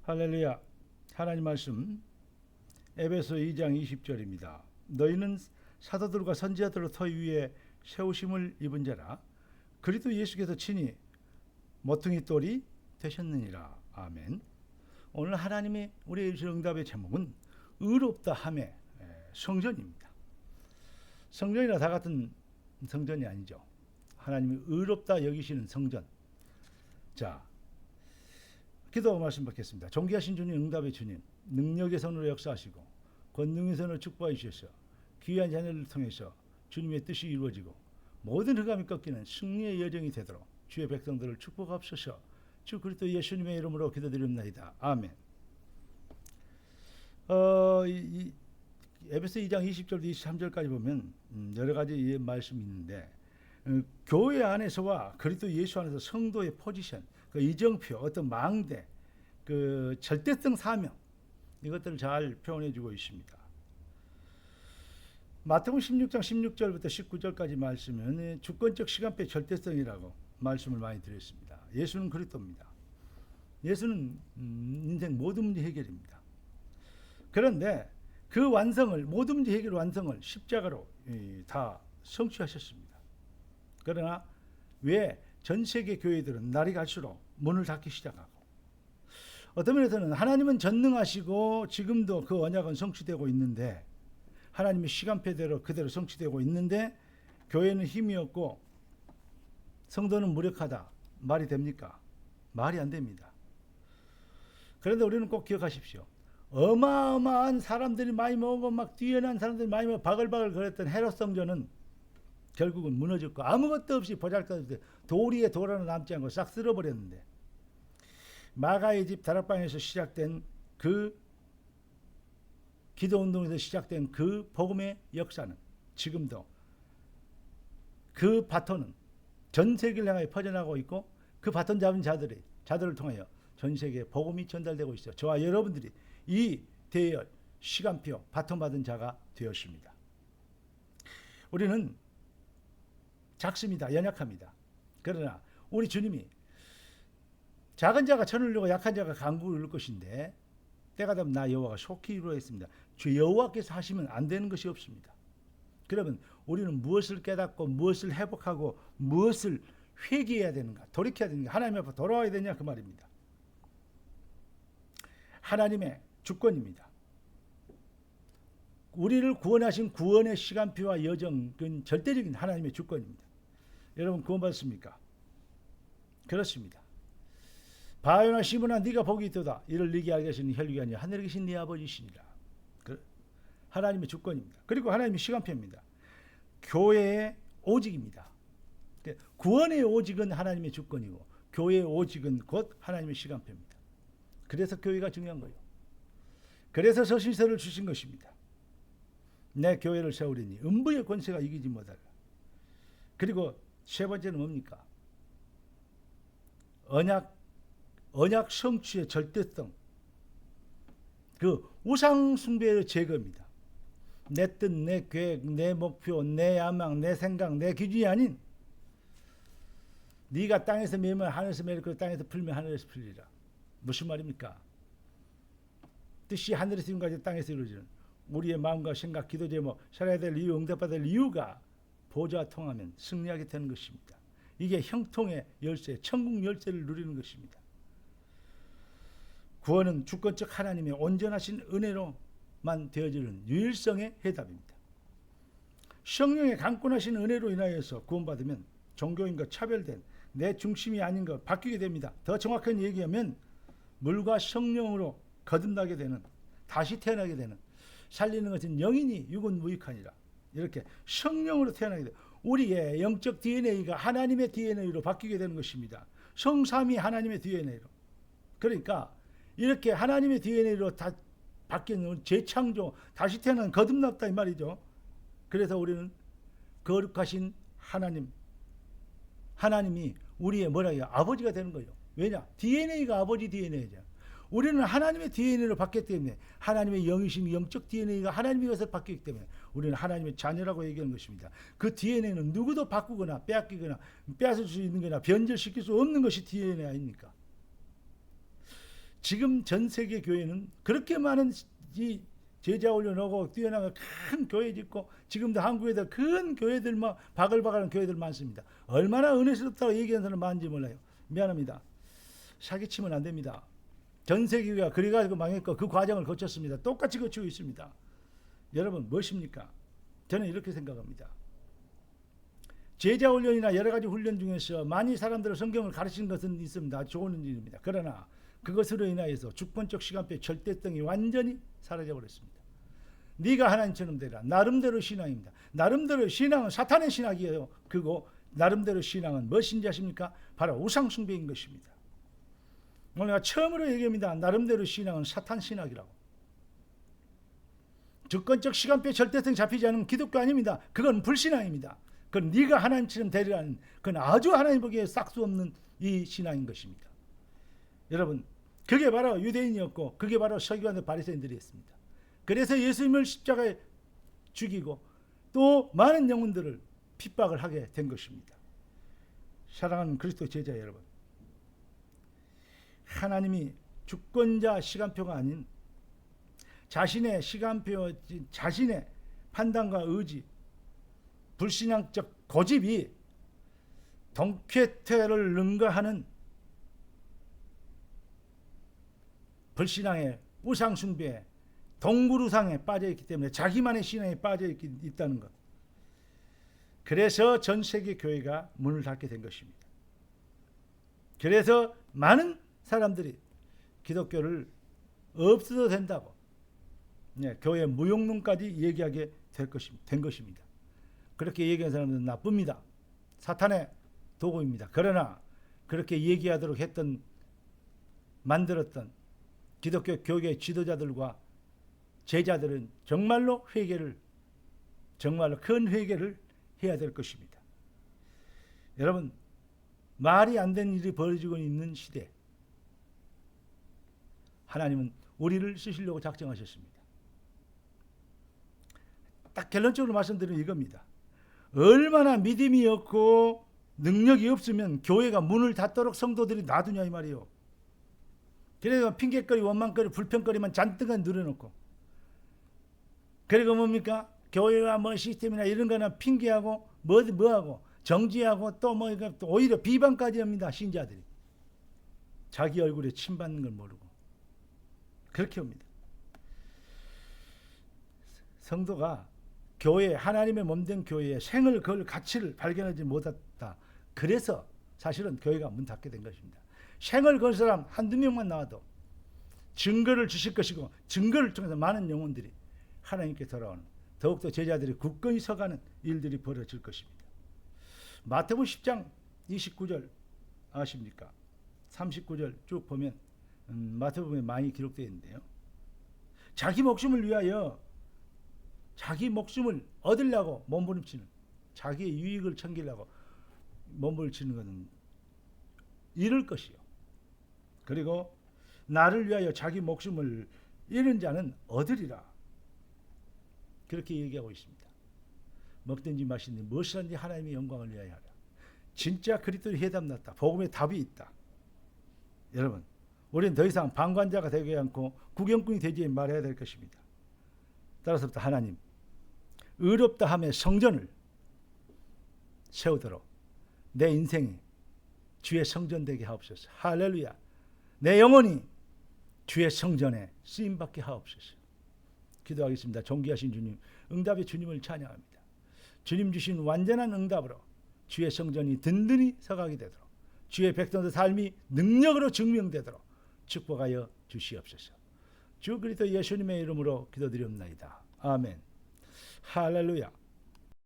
할렐루야. 하나님 말씀 에베소 2장 20절입니다. 너희는 사도들과 선지자들의 터 위에 세우심을 입은 자라 그리스도 예수께서 친히 모퉁이 돌이 되셨느니라. 아멘. 오늘 하나님의 우리의 응답의 제목은 의롭다 함의 성전입니다. 성전이나 다 같은 성전이 아니죠. 하나님이 의롭다 여기시는 성전. 자, 기도 말씀 받겠습니다. 존귀하신 주님, 응답의 주님, 능력의 손으로 역사하시고 권능의 손으로 축복해 주셔서 귀한 자녀를 통해서 주님의 뜻이 이루어지고 모든 흑암이 꺾이는 승리의 여정이 되도록 주의 백성들을 축복하옵소서. 주 그리스도 예수님의 이름으로 기도드립니다. 아멘. 에베소 2장 20절부터 23절까지 보면 여러 가지 말씀이 있는데 교회 안에서와 그리스도 예수 안에서 성도의 포지션, 그 이정표, 어떤 망대, 그 절대성 사명, 이것들을 잘 표현해주고 있습니다. 마태복음 16장 16절부터 19절까지 말씀은 주권적 시간표의 절대성이라고 말씀을 많이 드렸습니다. 예수는 그리스도입니다. 예수는 인생 모든 문제 해결입니다. 그런데 그 완성을, 모든 문제 해결 완성을 십자가로 다 성취하셨습니다. 그러나 왜 전 세계 교회들은 날이 갈수록 문을 닫기 시작하고, 어떤 면에서는 하나님은 전능하시고 지금도 그 언약은 성취되고 있는데, 하나님의 시간표대로 그대로 성취되고 있는데 교회는 힘이 없고 성도는 무력하다. 말이 됩니까? 말이 안 됩니다. 그런데 우리는 꼭 기억하십시오. 어마어마한 사람들이 많이 모으고 막 뛰어난 사람들이 많이 모으고 바글바글 거렸던 헤롯 성전은 결국은 무너졌고 아무것도 없이 보잘것없이 돌 위에 돌 하나 남지 않고 싹 쓸어버렸는데, 마가의 집 다락방에서 시작된 그 기도운동에서 시작된 그 복음의 역사는 지금도 그 바톤은 전 세계를 향하여 퍼져나가고 있고, 그 바톤 잡은 자들을 통하여 전 세계에 복음이 전달되고 있어요. 저와 여러분들이 이 대열 시간표 바톤 받은 자가 되었습니다. 우리는 작습니다. 연약합니다. 그러나 우리 주님이 작은 자가 천을 이루고 약한 자가 강국을 이룰 것인데 때가 되면 나 여호와가 속히 이루겠습니다. 주 여호와께서 하시면 안 되는 것이 없습니다. 그러면 우리는 무엇을 깨닫고 무엇을 회복하고 무엇을 회개해야 되는가, 돌이켜야 되는가, 하나님 앞에 돌아와야 되냐, 그 말입니다. 하나님의 주권입니다. 우리를 구원하신 구원의 시간표와 여정은 절대적인 하나님의 주권입니다. 여러분 구원받았습니까? 그렇습니다. 바요나 시므나 네가 복이 있도다. 이를 네게 알게 하시는 혈육이 아니라 하늘에 계신 네 아버지시니라. 하나님의 주권입니다. 그리고 하나님의 시간표입니다. 교회의 오직입니다. 구원의 오직은 하나님의 주권이고 교회의 오직은 곧 하나님의 시간표입니다. 그래서 교회가 중요한 거예요. 그래서 서신서를 주신 것입니다. 내 교회를 세우리니 음부의 권세가 이기지 못하리라. 그리고 세 번째는 뭡니까? 언약 성취의 절대성, 그 우상 숭배의 제거입니다. 내 뜻, 내 계획, 내 목표, 내 야망, 내 생각, 내 기준이 아닌, 네가 땅에서 매면 하늘에서 매일 그 땅에서 풀면 하늘에서 풀리라. 무슨 말입니까? 뜻이 하늘에서 이룬 땅에서 이루어지는 우리의 마음과 생각, 기도 제목, 살아야 될 이유, 응답받을 이유가 보좌 통하면 승리하게 되는 것입니다. 이게 형통의 열쇠, 천국 열쇠를 누리는 것입니다. 구원은 주권적 하나님의 온전하신 은혜로만 되어지는 유일성의 해답입니다. 성령의 강권하신 은혜로 인하여서 구원받으면 종교인과 차별된 내 중심이 아닌 것 바뀌게 됩니다. 더 정확하게 얘기하면 물과 성령으로 거듭나게 되는, 다시 태어나게 되는, 살리는 것은 영이니 육은 무익하니라. 이렇게 성령으로 태어나게 돼요. 우리의 영적 DNA가 하나님의 DNA로 바뀌게 되는 것입니다. 성삼위 하나님의 DNA로. 그러니까 이렇게 하나님의 DNA로 다 바뀌는 재창조, 다시 태어난 거듭났다 이 말이죠. 그래서 우리는 거룩하신 하나님이 우리의 뭐라고요? 아버지가 되는 거예요. 왜냐? DNA가 아버지 DNA죠. 우리는 하나님의 DNA로 바뀌기 때문에, 하나님의 영이심, 영적 DNA가 하나님의 것을 바뀌기 때문에 우리는 하나님의 자녀라고 얘기하는 것입니다. 그 DNA는 누구도 바꾸거나 빼앗기거나 빼앗을 수 있는 거나 변절시킬 수 없는 것이 DNA 아닙니까? 지금 전 세계 교회는 그렇게 많은 이 제자 올려놓고 뛰어나가 큰 교회 짓고 지금도 한국에도 큰 교회들 막 바글바글한 교회들 많습니다. 얼마나 은혜스럽다고 얘기하는 사람 많은지 몰라요. 미안합니다. 사기치면 안 됩니다. 전 세계 교회가 그래가지고 망했고 그 과정을 거쳤습니다. 똑같이 거치고 있습니다. 여러분 무엇입니까? 저는 이렇게 생각합니다. 제자 훈련이나 여러 가지 훈련 중에서 많이 사람들을 성경을 가르치는 것은 있습니다. 좋은 일입니다. 그러나 그것으로 인하여서 주권적 시간표의 절대성이 완전히 사라져버렸습니다. 네가 하나님처럼 되라. 나름대로 신앙입니다. 나름대로 신앙은 사탄의 신학이에요. 그리고 나름대로 신앙은 무엇인지 아십니까? 바로 우상숭배인 것입니다. 오늘 내가 처음으로 얘기합니다. 나름대로 신앙은 사탄 신학이라고. 주권적 시간표의 절대성이 잡히지 않은 기독교 아닙니다. 그건 불신앙입니다. 그건 네가 하나님처럼 되리라는 그건 아주 하나님 보기에 싹 수 없는 이 신앙인 것입니다. 여러분 그게 바로 유대인이었고 그게 바로 서기관들 바리새인들이었습니다. 그래서 예수님을 십자가에 죽이고 또 많은 영혼들을 핍박을 하게 된 것입니다. 사랑하는 그리스도 제자 여러분, 하나님이 주권자 시간표가 아닌 자신의 시간표, 자신의 판단과 의지, 불신앙적 고집이 동쾌퇴를 능가하는 불신앙의 우상숭배에 동물우상에 빠져있기 때문에 자기만의 신앙에 빠져있다는 것. 그래서 전 세계 교회가 문을 닫게 된 것입니다. 그래서 많은 사람들이 기독교를 없어도 된다고 교회 무용론까지 얘기하게 된 것입니다. 그렇게 얘기하는 사람들은 나쁩니다. 사탄의 도구입니다. 그러나 그렇게 얘기하도록 만들었던 기독교 교계 지도자들과 제자들은 정말로 큰 회개를 해야 될 것입니다. 여러분, 말이 안 되는 일이 벌어지고 있는 시대, 하나님은 우리를 쓰시려고 작정하셨습니다. 딱 결론적으로 말씀드리는 이겁니다. 얼마나 믿음이 없고 능력이 없으면 교회가 문을 닫도록 성도들이 놔두냐 이 말이에요. 그래서 핑계거리, 원망거리, 불평거리만 잔뜩 늘어놓고, 그리고 뭡니까? 교회와 뭐 시스템이나 이런 거나 핑계하고 뭐하고 정지하고 또 오히려 비방까지 합니다. 신자들이 자기 얼굴에 침 받는 걸 모르고 그렇게 합니다. 성도가 교회, 하나님의 몸된 교회에 생을 걸 가치를 발견하지 못했다. 그래서 사실은 교회가 문 닫게 된 것입니다. 생을 걸 사람 한두 명만 나와도 증거를 주실 것이고 증거를 통해서 많은 영혼들이 하나님께 돌아오는, 더욱더 제자들이 굳건히 서가는 일들이 벌어질 것입니다. 마태복음 10장 29절 아십니까? 39절 쭉 보면 마태복음에 많이 기록되어 있는데요. 자기 목숨을 위하여 자기 목숨을 얻으려고 몸부림치는, 자기의 유익을 챙기려고 몸부림치는 것은 잃을 것이요. 그리고 나를 위하여 자기 목숨을 잃은 자는 얻으리라. 그렇게 얘기하고 있습니다. 먹든지 마시든지 무엇이든지 하나님의 영광을 위하여 하라. 진짜 그리스도의 해답났다. 복음의 답이 있다. 여러분, 우리는 더 이상 방관자가 되지 않고 구경꾼이 되지 말아야 될 것입니다. 따라서부터 하나님, 의롭다 함의 성전을 세우도록 내 인생이 주의 성전 되게 하옵소서. 할렐루야. 내 영혼이 주의 성전에 쓰임받게 하옵소서. 기도하겠습니다. 존귀하신 주님, 응답의 주님을 찬양합니다. 주님 주신 완전한 응답으로 주의 성전이 든든히 서가게 되도록, 주의 백성의 삶이 능력으로 증명되도록 축복하여 주시옵소서. 주 그리스도 예수님의 이름으로 기도드리옵나이다. 아멘. 할렐루야.